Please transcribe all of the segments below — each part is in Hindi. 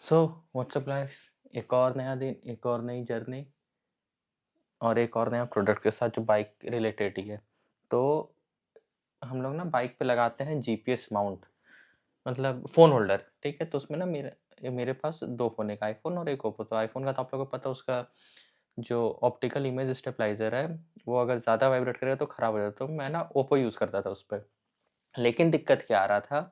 सो व्हाट्सअप गाइस, एक और नया दिन, एक और नई जर्नी और एक और नया प्रोडक्ट के साथ जो बाइक रिलेटेड ही है। तो हम लोग ना बाइक पे लगाते हैं जीपीएस माउंट, मतलब फ़ोन होल्डर, ठीक है? तो उसमें ना मेरे मेरे पास 2 फ़ोन, एक आईफ़ोन और एक ओप्पो। तो आईफ़ोन का तो आप लोगों को पता है, उसका जो ऑप्टिकल इमेज स्टेबलाइज़र है, वो अगर ज़्यादा वाइब्रेट करेगा तो खराब हो जाता है। तो मैं ना ओप्पो यूज़ करता था उस पे। लेकिन दिक्कत क्या आ रहा था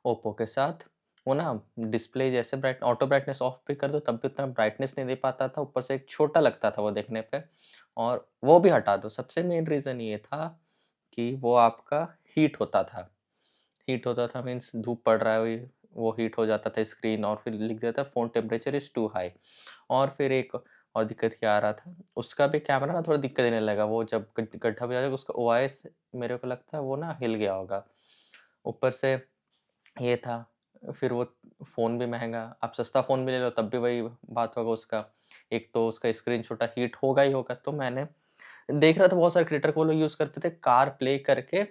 ओप्पो के साथ, वो ना डिस्प्ले जैसे ब्राइट ऑटो ब्राइटनेस ऑफ भी कर दो तब भी उतना ब्राइटनेस नहीं दे पाता था, ऊपर से एक छोटा लगता था वो देखने पे, और वो भी हटा दो। सबसे मेन रीज़न ये था कि वो आपका हीट होता था। हीट होता था मीन्स धूप पड़ रहा है, वो हीट हो जाता था स्क्रीन, और फिर लिख देता phone temperature is too high. और फिर एक और दिक्कत क्या आ रहा था, उसका भी कैमरा ना थोड़ा दिक्कत देने लगा। वो जब गड्ढा भी आ जाएगा, उसका ओआईएस मेरे को लगता है वो ना हिल गया होगा। ऊपर से ये था, फिर वो फ़ोन भी महँगा, आप सस्ता फ़ोन भी ले लो तब भी वही बात होगा उसका। एक तो उसका स्क्रीन छोटा, हीट होगा ही होगा। तो मैंने देख रहा था बहुत सारे क्रिएटर को, वो लोग यूज़ करते थे कार प्ले करके,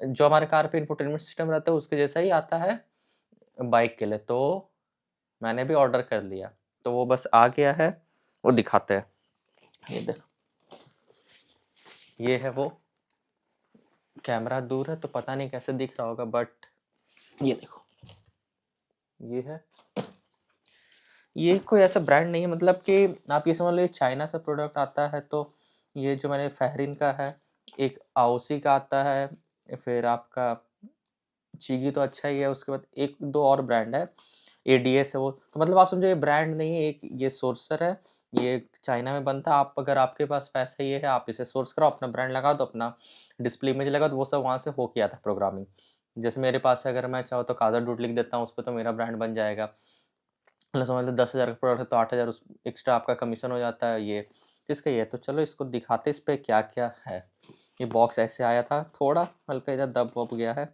जो हमारे कार पे इंफोटेनमेंट सिस्टम रहता है उसके जैसा ही आता है बाइक के लिए। तो मैंने भी ऑर्डर कर लिया, तो वो बस आ गया है, वो दिखाते हैं। ये देखो, ये है वो। कैमरा दूर है तो पता नहीं कैसे दिख रहा होगा, बट ये देखो, ये है। ये कोई ऐसा ब्रांड नहीं है, मतलब कि आप ये समझ लो ये चाइना से प्रोडक्ट आता है। तो ये जो मैंने फेहरिन का है, एक आओसी का आता है, फिर आपका चीगी तो अच्छा ही है, उसके बाद 1-2 और ब्रांड है, एडीएस है वो। तो मतलब आप समझो ये ब्रांड नहीं है, एक ये सोर्सर है, ये चाइना में बनता है। आप अगर आपके पास पैसा ये है, आप इसे सोर्स कराओ, अपना ब्रांड लगा दो, अपना डिस्प्ले इमेज लगाओ, तो वो सब वहाँ से हो के आता है प्रोग्रामिंग। जैसे मेरे पास है, अगर मैं चाहूँ तो काज़ा डूड लिख देता हूँ उस पे, तो मेरा ब्रांड बन जाएगा। मतलब समझ लो 10,000 का प्रोडक्ट है तो 8,000 उस एक्स्ट्रा आपका कमीशन हो जाता है। ये किसका ही है? तो चलो इसको दिखाते, इस पे क्या-क्या है। ये बॉक्स ऐसे आया था, थोड़ा हल्का इधर दब-वब गया है।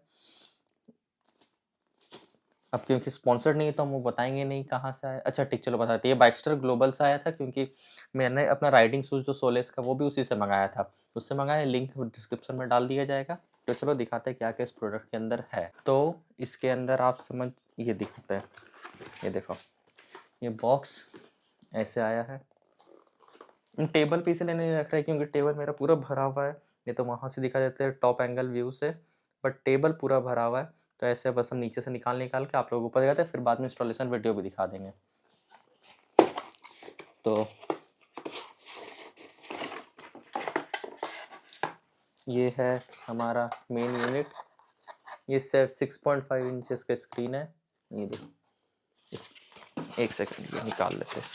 अब क्योंकि स्पॉन्सर्ड नहीं है तो हम वो बताएँगे नहीं कहाँ से आया। अच्छा ठीक, चलो बताते हैं। ये बाइकस्टर ग्लोबल से आया था, क्योंकि मैंने अपना राइडिंग शूज़ जो सोलेस का, वो भी उसी से मँगाया था। उससे मँगाया, लिंक डिस्क्रिप्शन में डाल दिया जाएगा। तो चलो दिखाते हैं क्या-क्या इस प्रोडक्ट के अंदर है। तो इसके अंदर आप समझ, ये दिखाते हैं। ये देखो, ये बॉक्स ऐसे आया है। टेबल पे इसलिए नहीं रख रहा है क्योंकि टेबल मेरा पूरा भरा हुआ है, नहीं तो वहाँ से दिखा देते हैं टॉप एंगल व्यू से, बट टेबल पूरा भरा हुआ है। तो ऐसे बस हम नीचे से निकाल के आप लोगों को ऊपर दिखाते हैं, फिर बाद में इंस्टॉलेशन वीडियो भी दिखा देंगे। तो ये है हमारा मेन यूनिट। ये सिर्फ 6.5 इंचेस का स्क्रीन है। ये देखो, इस एक सेकंड ये निकाल लेते हैं।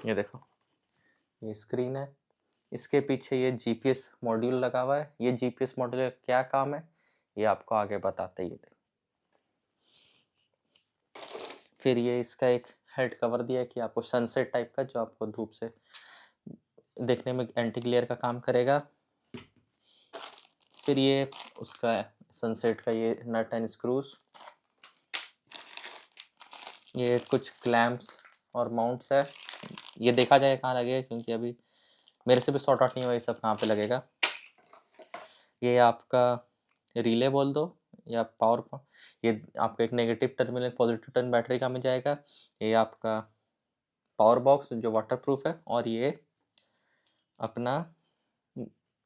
ये देखो, ये स्क्रीन है, इसके पीछे ये जीपीएस मॉड्यूल लगा हुआ है। ये जीपीएस मॉड्यूल का क्या काम है ये आपको आगे बताते ही। देखो, फिर ये इसका एक हेड कवर दिया है कि आपको सनसेट टाइप का, जो आपको धूप से देखने में एंटी ग्लेयर का काम करेगा। फिर ये उसका सनसेट का ये नट एंड स्क्रूज, ये कुछ क्लैंप्स और माउंट्स है। ये देखा जाए कहाँ लगेगा, क्योंकि अभी मेरे से भी सॉर्ट आउट नहीं हुआ ये सब कहाँ पे लगेगा। ये आपका रिले बोल दो या पावर, ये आपका एक negative terminal positive turn battery का में जाएगा। ये आपका पावर बॉक्स जो वाटरप्रूफ है, और ये अपना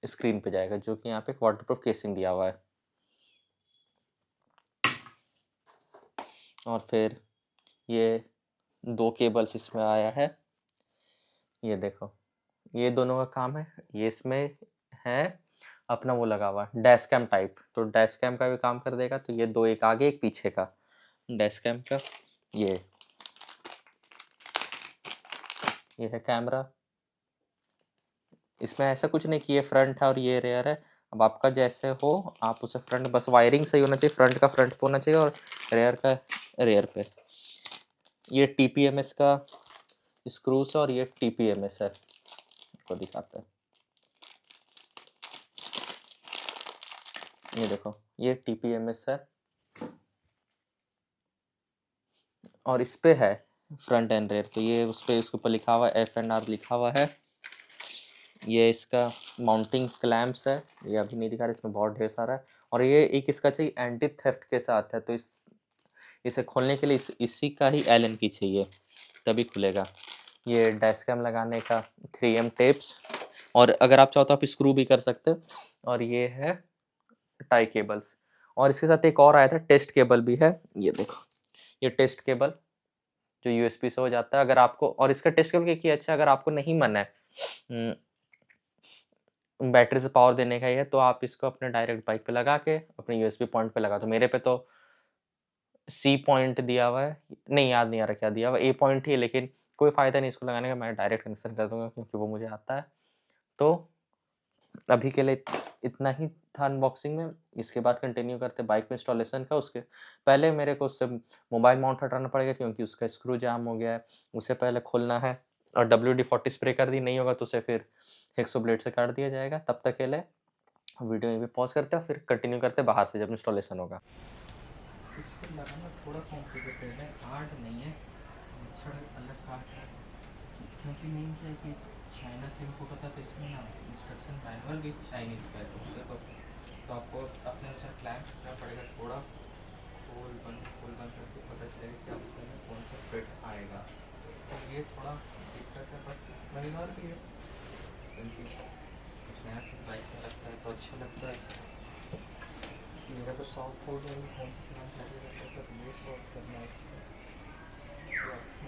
स्क्रीन पे जाएगा, जो कि यहाँ पे एक वाटरप्रूफ केसिंग दिया हुआ है। और फिर ये 2 केबल्स इसमें आया है। ये देखो, ये दोनों का काम है। ये इसमें है अपना वो लगा हुआ डैश कैम टाइप, तो डैश कैम का भी काम कर देगा। तो ये 2, एक आगे एक पीछे का डैश कैम का। ये है कैमरा। इसमें ऐसा कुछ नहीं कि ये फ्रंट है और ये रेयर है। अब आपका जैसे हो, आप उसे फ्रंट, बस वायरिंग सही होना चाहिए, फ्रंट का फ्रंट पे होना चाहिए और रेयर का रेयर पे। ये टीपीएमएस का स्क्रूस है और ये टीपीएमएस है, आपको दिखाते हैं। ये देखो, ये टीपीएमएस है और इस पे है फ्रंट एंड रेयर। तो ये उस पे, उसके ऊपर लिखा हुआ है F&R लिखा हुआ है। ये इसका माउंटिंग क्लैंप्स है, ये अभी नहीं दिखा रहा, इसमें बहुत ढेर सारा है। और ये एक इसका चाहिए एंटी थेफ्ट के साथ है, तो इसे खोलने के लिए इसी का ही एलन की चाहिए, तभी खुलेगा। ये डैश कैम लगाने का 3M टेप्स, और अगर आप चाहो तो आप स्क्रू भी कर सकते हो। और ये है टाई केबल्स, और इसके साथ एक और आया था, टेस्ट केबल भी है। ये देखो, ये टेस्ट केबल जो USB से हो जाता है। अगर आपको, और इसका टेस्ट केबल क्या अच्छा है, अगर आपको नहीं मन है बैटरी से पावर देने का ही है, तो आप इसको अपने डायरेक्ट बाइक पे लगा के अपने USB पॉइंट पे लगा दो। मेरे पे तो C पॉइंट दिया हुआ है, नहीं याद नहीं आ रहा क्या दिया हुआ, A पॉइंट ही है, लेकिन कोई फ़ायदा नहीं इसको लगाने का, मैं डायरेक्ट कनेक्शन कर दूंगा क्योंकि वो मुझे आता है। तो अभी के लिए इतना ही था अनबॉक्सिंग में। इसके बाद कंटिन्यू करते बाइक में इंस्टॉलेशन का। उसके पहले मेरे को उससे मोबाइल माउंट हटाना पड़ेगा क्योंकि उसका स्क्रू जाम हो गया है, उसे पहले खोलना है। और WD-40 स्प्रे कर दी, नहीं होगा तो उसे फिर हेक्सो ब्लेड से काट दिया जाएगा। तब तक के लिए वीडियो यहीं पे पॉज करते हैं, फिर कंटिन्यू करते हैं बाहर से जब इंस्टॉलेशन होगा। इसको लगाना थोड़ा कॉम्प्लिकेटेड है, हार्ड नहीं है, अलग काट है, क्योंकि मेन क्या है कि चाइना से इम्पोर्ट होता है, तो इसमें ना इंस्ट्रक्शन मैनुअल भी चाइनीज़ का है, तो आपको अपने अनुसार क्लैंप करना पड़ेगा। थोड़ा खोल बंद करके पता चलेगा कि आपको में कौन सा फिट आएगा। तो ये थोड़ा दिक्कत है, बट मज़ेदार भी है क्योंकि कुछ नया चीज़ बाइक में लगता है तो अच्छा लगता है। मेरा तो शौक हो गया कौन सा क्लैंप लगेगा, कैसा, तो ये शौक करना है इसमें।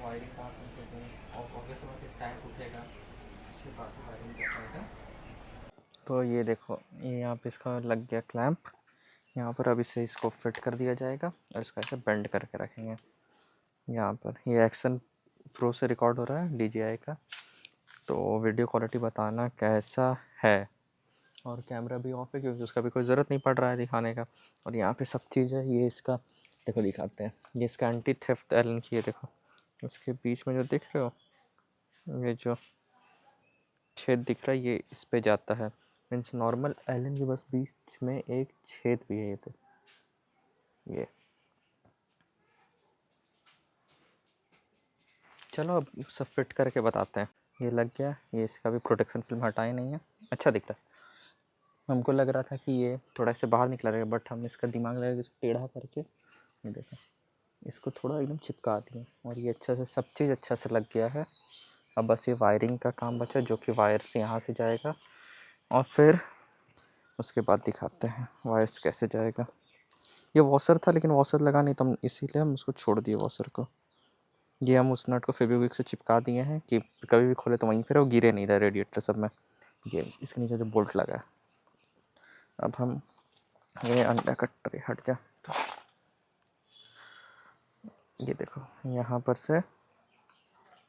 वायरिंग कहाँ से करते हैं, और ऑब्वियस समय फिर टैंक उठेगा, उसके बाद ही वायरिंग कर पाएगा। तो ये देखो, ये यहाँ पे इसका लग गया क्लैंप यहाँ पर। अब इसे इसको फिट कर दिया जाएगा और इसको ऐसे बेंड करके रखेंगे यहाँ पर। ये एक्शन प्रो से रिकॉर्ड हो रहा है, DJI का, तो वीडियो क्वालिटी बताना कैसा है। और कैमरा भी ऑफ है क्योंकि उसका भी कोई ज़रूरत नहीं पड़ रहा है दिखाने का। और यहाँ पे सब चीज़ है। ये इसका देखो, दिखाते हैं, ये इसका एंटी थेफ्ट एलन की है, देखो उसके बीच में जो दिख रहे हो, ये जो छेद दिख रहा है, ये इस पे जाता है। मीन्स नॉर्मल एलन के बस बीच में एक छेद भी है, ये तो ये। चलो अब सब फिट करके बताते हैं। ये लग गया, ये इसका भी प्रोटेक्शन फिल्म हटाए नहीं है, अच्छा दिखता है। हमको लग रहा था कि ये थोड़ा से बाहर निकला रहेगा, बट हमने इसका दिमाग लगा के इसको टेढ़ा करके, ये देखो, इसको थोड़ा एकदम चिपका दिया और ये अच्छा से सब चीज़ अच्छा से लग गया है। अब बस ये वायरिंग का काम बचा, जो कि वायर से यहाँ से जाएगा, और फिर उसके बाद दिखाते हैं वायर्स कैसे जाएगा। ये वॉशर था लेकिन वॉशर लगा नहीं, तो हम इसीलिए हम उसको छोड़ दिए वॉशर को। ये हम उस नट को फेविक्विक से चिपका दिए हैं कि कभी भी खोले तो वहीं पर वो गिरे नहीं रहा रेडिएटर सब में। ये इसके नीचे जो बोल्ट लगा है। अब हम ये अंडा कट्टर हट जा, तो ये देखो यहाँ पर से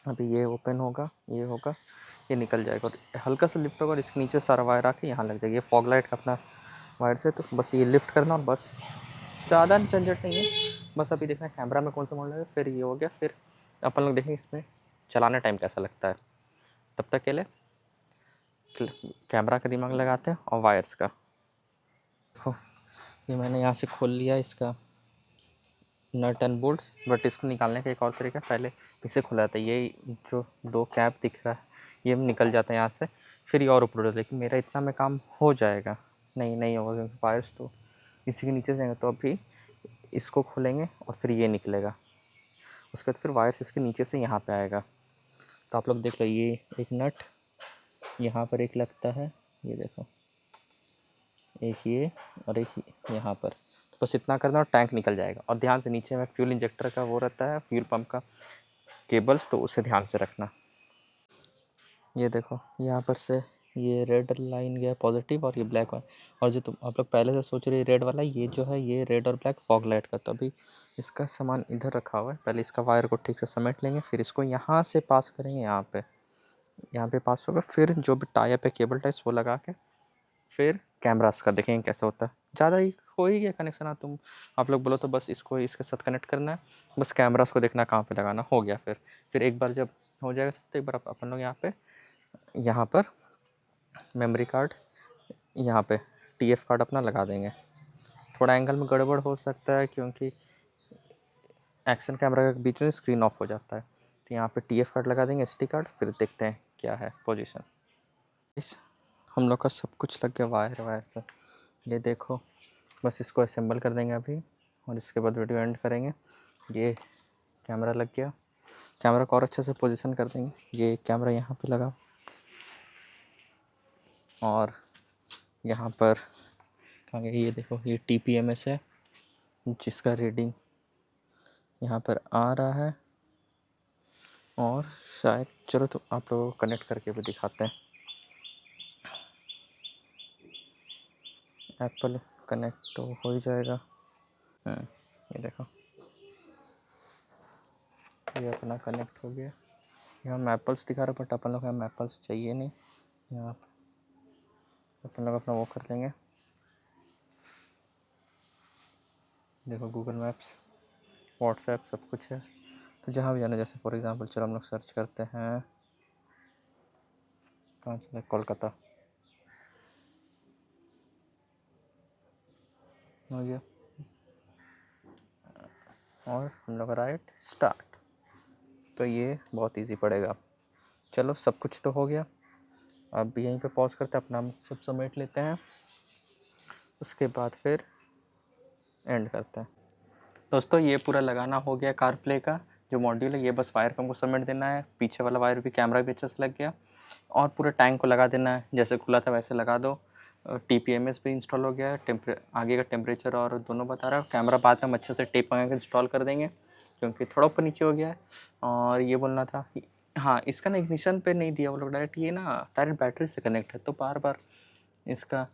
अभी ये ओपन होगा, ये होगा, ये निकल जाएगा और हल्का सा लिफ्ट होगा और इसके नीचे सारा वायर आके यहाँ लग जाएगा। ये फॉग लाइट का अपना वायर से, तो बस ये लिफ्ट करना और बस, ज़्यादा झंझट नहीं है। बस अभी देखना कैमरा में कौन सा मॉडल है, फिर ये हो गया, फिर अपन लोग देखेंगे इसमें चलाने टाइम कैसा लगता है। तब तक के लिए कैमरा का दिमाग लगाते हैं और वायर्स का। देखो ये मैंने यहाँ से खोल लिया इसका नट एंड बोल्ट्स, बट इसको निकालने का एक और तरीका, पहले इसे खुला था, ये जो दो कैप दिख रहा है ये निकल जाता है यहाँ से, फिर ये और ऊपर उठता है। लेकिन मेरा इतना में काम हो जाएगा, नहीं होगा क्योंकि वायर्स तो इसी के नीचे जाएंगे। तो अभी इसको खोलेंगे और फिर ये निकलेगा, उसके बाद फिर वायर्स इसके नीचे से यहाँ पे आएगा। तो आप लोग देख लो, ये एक नट यहाँ पर एक लगता है, ये देखो एक ये और एक यहाँ पर, तो बस इतना करना और टैंक निकल जाएगा। और ध्यान से नीचे में फ्यूल इंजेक्टर का वो रहता है, फ्यूल पंप का केबल्स, तो उसे ध्यान से रखना। ये देखो यहाँ पर से ये रेड लाइन गया पॉजिटिव और ये ब्लैक वाला, और जो तुम आप लोग पहले से सोच रहे रेड वाला, ये जो है ये रेड और ब्लैक फॉग लाइट का। तो अभी इसका सामान इधर रखा हुआ है, पहले इसका वायर को ठीक से समेट लेंगे, फिर इसको यहाँ से पास करेंगे, यहाँ पे पास होगा, फिर जो भी टाइप है केबल टाइप्स वो लगा के फिर कैमरास का देखेंगे कैसा होता है। ज़्यादा ही हो ही गया कनेक्शन, आप लोग बोलो तो बस इसको इसके साथ कनेक्ट करना है, बस कैमरास को देखना कहाँ पे लगाना, हो गया। फिर एक बार जब हो जाएगा सब, तो एक बार अपन लोग यहाँ पर मेमोरी कार्ड, यहाँ पे TF कार्ड अपना लगा देंगे। थोड़ा एंगल में गड़बड़ हो सकता है क्योंकि एक्शन कैमरा के बीच में स्क्रीन ऑफ हो जाता है, तो यहाँ पे TF कार्ड लगा देंगे, SD कार्ड, फिर देखते हैं क्या है पोजीशन। इस हम लोग का सब कुछ लग गया, वायर वायर सब। ये देखो, बस इसको असेंबल कर देंगे अभी और इसके बाद वीडियो एंड करेंगे। ये कैमरा लग गया, कैमरा को और अच्छे से पोजीशन कर देंगे। ये कैमरा यहाँ पे लगा और यहाँ पर कहाँ गया, ये देखो, ये TPMS है जिसका रीडिंग यहाँ पर आ रहा है। और शायद, चलो तो आप लोगों को कनेक्ट करके भी दिखाते हैं। एप्पल कनेक्ट तो हो ही जाएगा। ये देखो, ये अपना कनेक्ट हो गया। यहाँ मैपल्स दिखा रहा, बट अपन लोग यहाँ मैपल्स चाहिए नहीं। यहाँ अपन लोग अपना वो कर लेंगे। देखो, गूगल मैप्स, व्हाट्सएप सब कुछ है। तो जहाँ भी जाना, जैसे फॉर एग्जांपल चलो हम लोग सर्च करते हैं, कहाँ चले, कोलकाता हो गया। और हम लोग राइट स्टार्ट। तो ये बहुत इजी पड़ेगा। चलो, सब कुछ तो हो गया। अब यहीं पे पॉज करते हैं, अपना सब समेट लेते हैं, उसके बाद फिर एंड करते हैं। दोस्तों, ये पूरा लगाना हो गया कार प्ले का जो मॉड्यूल है। ये बस वायर को हमको समेट देना है, पीछे वाला वायर भी, कैमरा भी अच्छे से लग गया और पूरे टैंक को लगा देना है। जैसे खुला था वैसे लगा दो। TPMS भी इंस्टॉल हो गया है, आगे का टेम्परेचर और दोनों बता रहा है। कैमरा बाद में हम अच्छे से टेप मंगा के इंस्टॉल कर देंगे क्योंकि थोड़ा ऊपर नीचे हो गया है। और ये बोलना था, हाँ, इसका ना इग्निशन पे नहीं दिया वो लोग, डायरेक्ट ये ना डायरेक्ट बैटरी से कनेक्ट है, तो बार बार इसका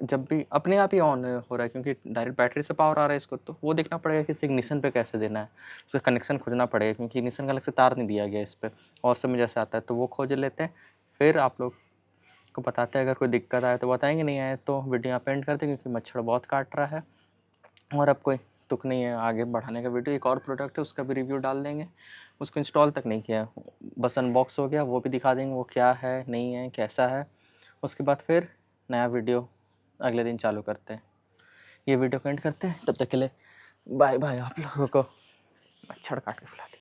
जब भी अपने आप ही ऑन हो रहा है क्योंकि डायरेक्ट बैटरी से पावर आ रहा है इसको। तो वो देखना पड़ेगा कि इसे इग्निशन पे कैसे देना है, उसका कनेक्शन खोजना पड़ेगा क्योंकि इग्निशन का अलग से तार नहीं दिया गया इस पर। और सब में जैसे आता है तो वो खोज लेते हैं, फिर आप लोग को बताते हैं। अगर कोई दिक्कत आए तो बताएंगे, नहीं आए तो वीडियो यहाँ पे एंड करते हैं क्योंकि मच्छर बहुत काट रहा है और अब कोई तुक नहीं है आगे बढ़ाने का। वीडियो एक और प्रोडक्ट है, उसका भी रिव्यू डाल देंगे। उसको इंस्टॉल तक नहीं किया, बस अनबॉक्स हो गया, वो भी दिखा देंगे वो क्या है, नहीं है, कैसा है। उसके बाद फिर नया वीडियो अगले दिन चालू करते हैं। ये वीडियो को एंड करते हैं, तब तक के लिए बाय बाय। आप लोगों को मच्छर काट के फैला दे।